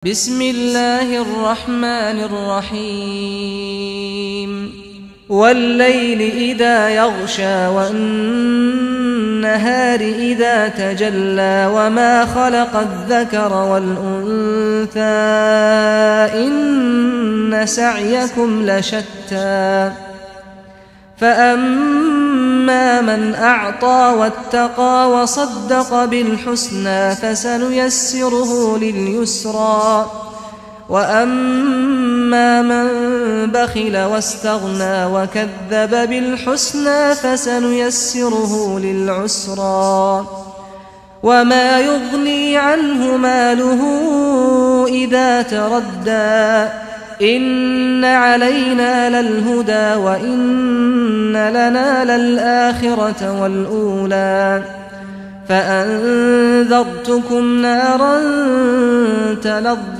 بسم الله الرحمن الرحيم والليل إذا يغشى والنهار إذا تجلى وما خلق الذكر والأنثى إن سعيكم لشتى فأما من أعطى واتقى وصدق بالحسنى فسنيسره لليسرى وأما من بخل واستغنى وكذب بالحسنى فسنيسره للعسرى وما يغني عنه ماله إذا تردى إن علينا للهدى وإن لنا للآخرة والأولى فأنذرتكم نارا تلظى